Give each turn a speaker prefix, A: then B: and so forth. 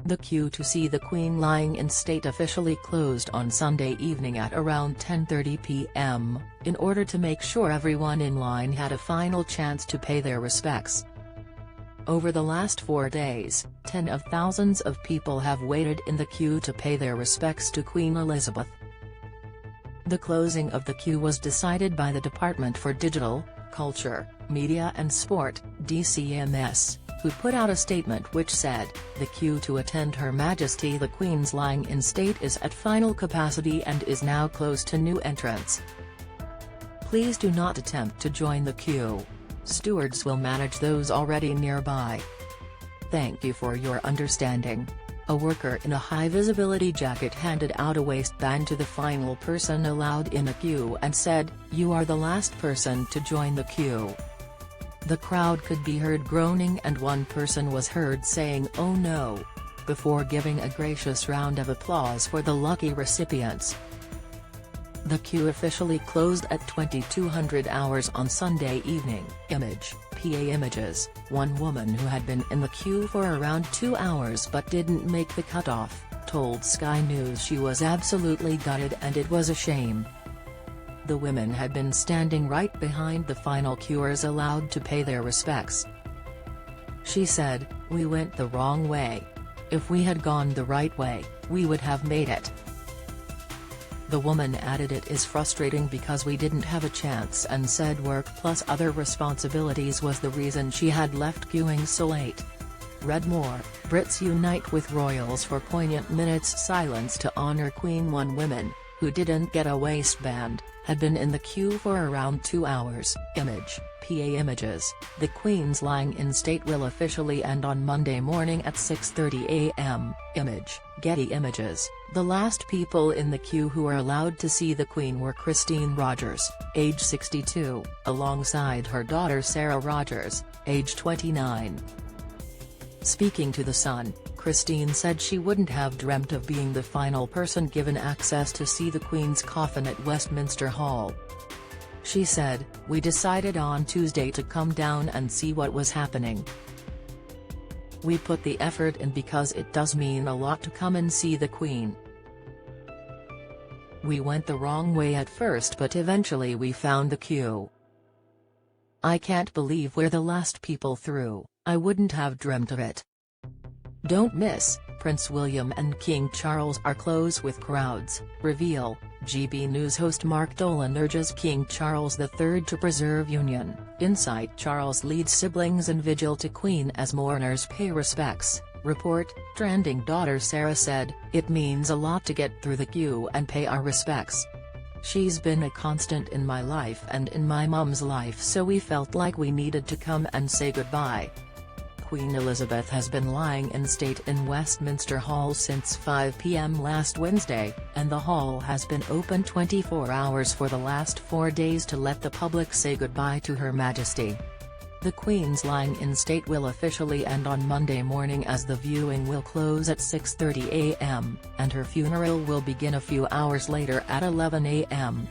A: The queue to see the Queen lying in state officially closed on Sunday evening at around 10:30 p.m., in order to make sure everyone in line had a final chance to pay their respects. Over the last 4 days, tens of thousands of people have waited in the queue to pay their respects to Queen Elizabeth. The closing of the queue was decided by the Department for Digital, Culture, Media and Sport, DCMS, who put out a statement which said, "The queue to attend Her Majesty the Queen's lying in state is at final capacity and is now closed to new entrants. Please do not attempt to join the queue. Stewards will manage those already nearby. Thank you for your understanding." A worker in a high-visibility jacket handed out a waistband to the final person allowed in a queue and said, "You are the last person to join the queue." The crowd could be heard groaning and one person was heard saying "oh no," before giving a gracious round of applause for the lucky recipients. The queue officially closed at 2200 hours on Sunday evening. PA Images, one woman who had been in the queue for around 2 hours but didn't make the cutoff, told Sky News she was absolutely gutted and it was a shame. The women had been standing right behind the final queuers allowed to pay their respects. She said, "We went the wrong way. If we had gone the right way, we would have made it." The woman added it is frustrating because we didn't have a chance and said work plus other responsibilities was the reason she had left queuing so late. Read more, Brits unite with royals for poignant minutes silence to honour Queen. One woman, who didn't get a waistband, had been in the queue for around 2 hours. PA Images, the Queen's lying in state will officially end on Monday morning at 6:30 a.m. Getty Images, the last people in the queue who were allowed to see the Queen were Christine Rogers, age 62, alongside her daughter Sarah Rogers, age 29. Speaking to The Sun, Christine said she wouldn't have dreamt of being the final person given access to see the Queen's coffin at Westminster Hall. She said, "We decided on Tuesday to come down and see what was happening. We put the effort in because it does mean a lot to come and see the Queen. We went the wrong way at first but eventually we found the queue. I can't believe we're the last people through. I wouldn't have dreamt of it." Don't miss, Prince William and King Charles are close with crowds, reveal, GB News host Mark Dolan urges King Charles III to preserve union, Insight Charles leads siblings in vigil to Queen as mourners pay respects, report, trending daughter Sarah said, "It means a lot to get through the queue and pay our respects. She's been a constant in my life and in my mum's life so we felt like we needed to come and say goodbye." Queen Elizabeth has been lying in state in Westminster Hall since 5 p.m. last Wednesday, and the hall has been open 24 hours for the last 4 days to let the public say goodbye to Her Majesty. The Queen's lying in state will officially end on Monday morning as the viewing will close at 6:30 a.m., and her funeral will begin a few hours later at 11 a.m.